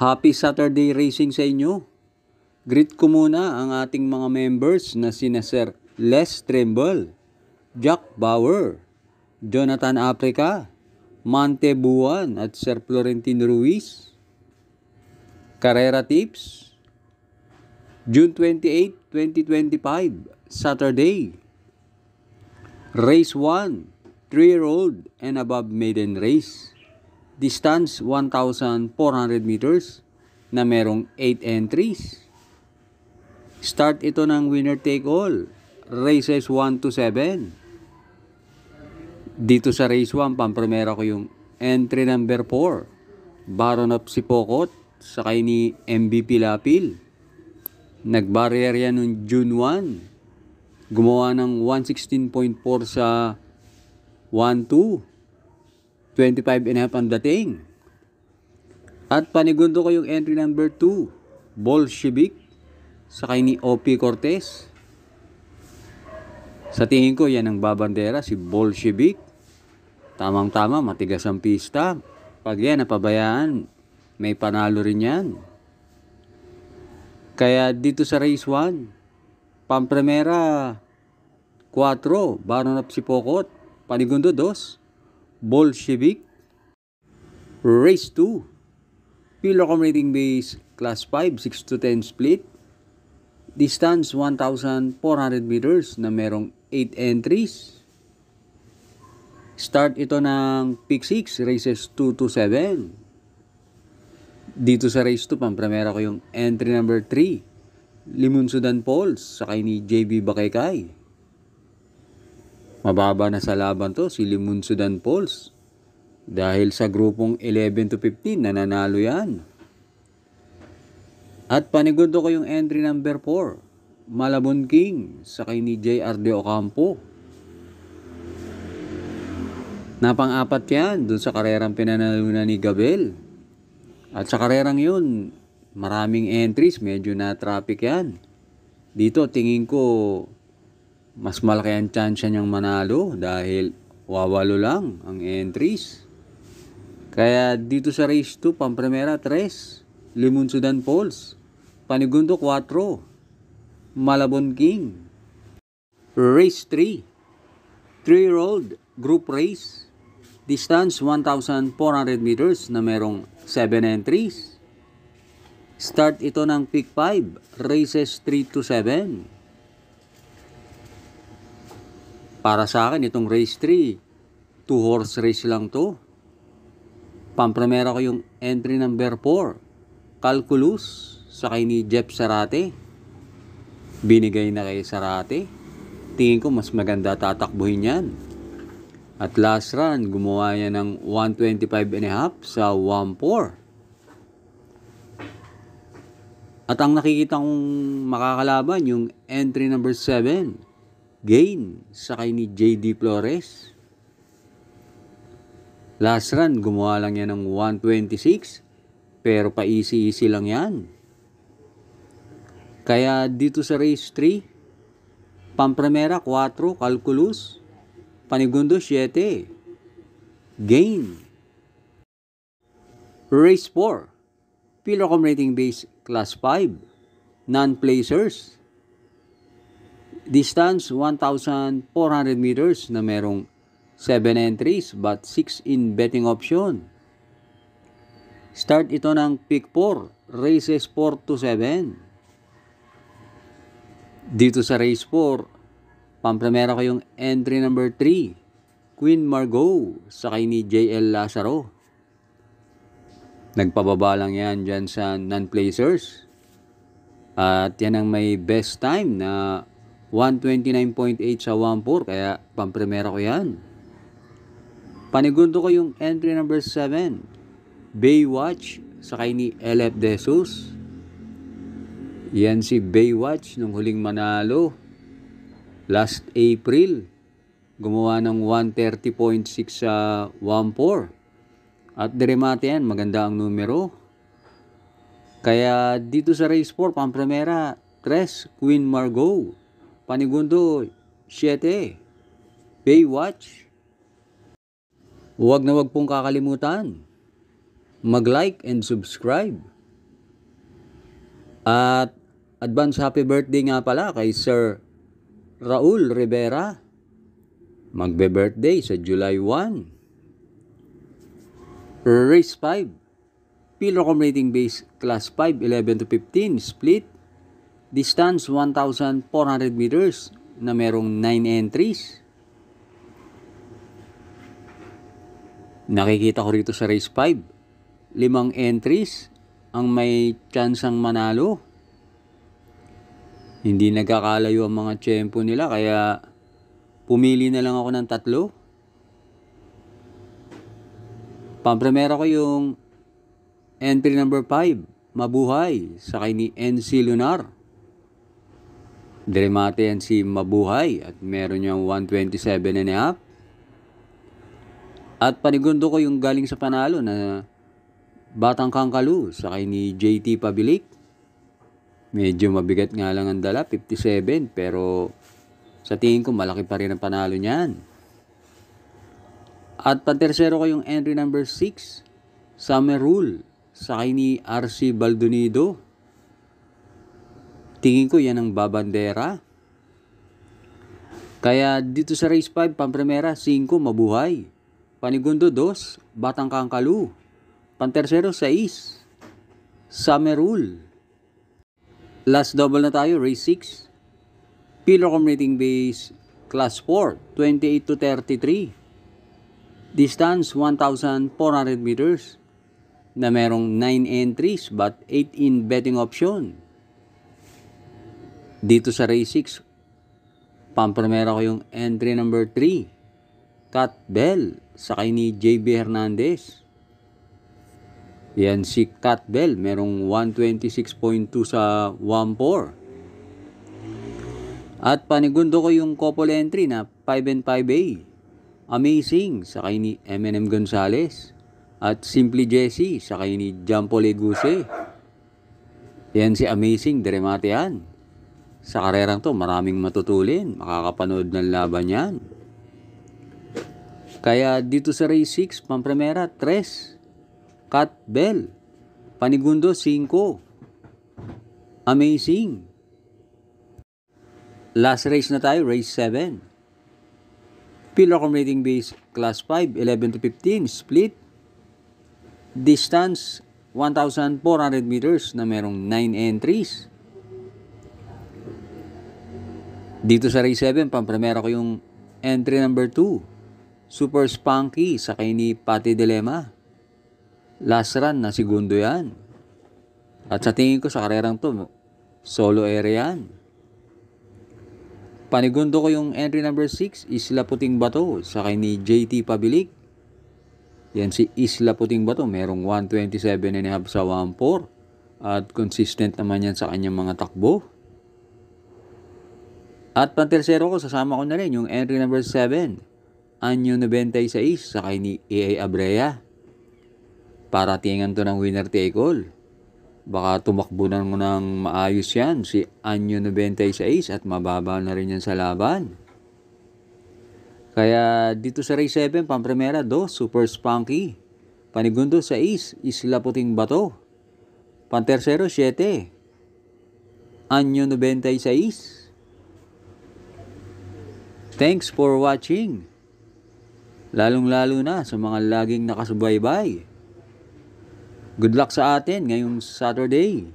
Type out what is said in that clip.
Happy Saturday racing sa inyo. Greet ko muna ang ating mga members na sina Sir Les Trimble, Jack Bauer, Jonathan Africa, Mante Buwan at Sir Florentino Ruiz. Carrera Tips, June 28, 2025, Saturday. Race 1, 3-year-old and above maiden race. Distance 1,400 meters na merong 8 entries. Start ito ng winner take all. Races 1 to 7. Dito sa race 1, pampremera ko yung entry number 4. Baron of Sipokot, sakay ni MVP Lapil. Nag-barrier yan noong June 1. Gumawa ng 116.4 sa 1-2. 25.5 ang dating. At panigundo ko yung entry number 2, Bolshevik, sakay ni O.P. Cortez. Sa tingin ko, yan ang babandera, si Bolshevik. Tamang-tama, matigas ang pista. Pag yan napabayaan, may panalo rin yan. Kaya dito sa race 1, pampremera 4, Baron of Sipokot. Panigundo 2, Bolshevik. Race 2, Pilocom rating base class 5, 6 to 10 split. Distance 1,400 meters na merong 8 entries. Start ito ng pick 6, races 2 to 7. Dito sa race 2, pampremera ko yung entry number 3, Limunsudan Falls, sakay ni JB Bakaykay. Mababa na sa laban to si Limunsudan Falls. Dahil sa grupong 11 to 15, nananalo yan. At panigundo ko yung entry number 4, Malabon King, sakay ni JR De Ocampo. Napang-apat yan dun sa karerang pinanalunan ni Gabel. At sa karerang yun, maraming entries, medyo na traffic yan. Dito tingin ko mas malaki ang chance niyang manalo dahil wawalo lang ang entries. Kaya dito sa race 2, pampremera 3, Limunsudan Falls. Panigundo 4, Malabon King. Race 3, 3-year-old group race. Distance 1,400 meters na merong 7 entries. Start ito ng pick 5, races 3 to 7. Para sa akin, itong race 3, 2-horse race lang to. Pampremera ko yung entry number 4, Calculus, sakay ni Jeff Sarate. Binigay na kay Sarate. Tingin ko mas maganda tatakbuhin yan. At last run, gumawa yan ng 125.5 sa 1-4. At ang nakikita kong makakalaban, yung entry number 7, Gain, sakay ni JD Flores. Last run, gumawa lang yan ng 126, pero pa easy lang yan. Kaya dito sa race 3, pampremera 4, Calculus. Panigundo 7, Gain. Race 4, Pilocom rating base class 5, non-placers. Distance 1,400 meters na merong 7 entries but 6 in betting option. Start ito ng pick 4, races 4 to 7. Dito sa race 4, pampremera ko yung entry number 3, Queen Margot, sakay ni JL Lazaro. Nagpababa lang yan dyan sa non-placers. At yan ang may best time na 129.8 sa 1-4, kaya pampremera ko yan. Panigundo ko yung entry number 7, Baywatch, sakay ni LF De Jesus. Yan si Baywatch nung huling manalo. Last April, gumawa ng 130.6 sa 1-4. At diremate yan, maganda ang numero. Kaya dito sa race 4, pampremera 3, Queen Margot. Panigundo 7, Baywatch. Huwag na huwag pong kakalimutan mag-like and subscribe At advance happy birthday nga pala kay Sir Raul Rivera. Magbe-birthday sa July 1. Race 5. Pilocom rating base class 5, 11 to 15, split. Distance 1,400 meters na merong 9 entries. Nakikita ko rito sa race 5, 5 entries ang may tsansang manalo. Hindi nagkakalayo ang mga tiyempo nila kaya pumili na lang ako ng 3. Pampremera ko yung entry number 5, Mabuhay, sakay ni NC Lunar. Dremate yan si Mabuhay at meron niyang 127.5. At panigundo ko yung galing sa panalo na Batang Kangkalu, sakay ni JT Pabilik. Medyo mabigat nga lang ang dala, 57, pero sa tingin ko malaki pa rin ang panalo niyan. At pantersero ko yung entry number 6, Summer Rule, sakay ni RC Baldonido. Tingin ko yan ang babandera. Kaya dito sa race 5, pampremera, 5, Mabuhay. Panigundo, 2, Batang Kangkalu. Pantersero, 6, Summer Rule. Last double na tayo, race 6. Pilocom rating base class 4, 28 to 33. Distance 1,400 meters na merong 9 entries but 8 in betting option. Dito sa race 6, pampremera ko yung entry number 3, Cat Bell, sakay ni JB Hernandez. Yan si Cat Bell, merong 126.2 sa 1-4. At panigundo ko yung couple entry na 5 and 5A. Amazing, sakay ni M&M Gonzalez. At Simply Jessie, sakay ni Jampo Leguse. Yan si Amazing, dremate yan. Sa karerang to, maraming matutulin. Makakapanood ng laban yan. Kaya dito sa race 6, pampremera, 3. Cat Bell. Panigundo, 5. Amazing. Last race na tayo, race 7. Pilocom rating base class 5, 11 to 15, split. Distance 1,400 meters na merong 9 entries. Dito sa race 7, pampremera ko yung entry number 2, Super Spunky, sakay ni Pati Dilema. Last run na segundo yan. At sa tingin ko sa karerang to, solo area yan. Panigundo ko yung entry number 6, Isla Puting Bato, sakay ni JT Pabilik. Yan si Isla Puting Bato, merong 127.5 sa 1-4. At consistent naman yan sa kanyang mga takbo. At pantersero ko, sasama ko na rin yung entry number 7, Anyo 96, sakay ni A.A. Abrea. Para tingan to ng winner take all. Baka tumakbo na ng maayos yan si Anyo 96 at mababa na rin yan sa laban. Kaya dito sa race 7, pampremera, 2, Super Spunky. Panigundo, 6, Isla Puting Bato. Pantersero, 7, Anyo 96. Thanks for watching. Lalong-lalo na sa mga laging nakasubaybay. Good luck sa atin ngayong Saturday.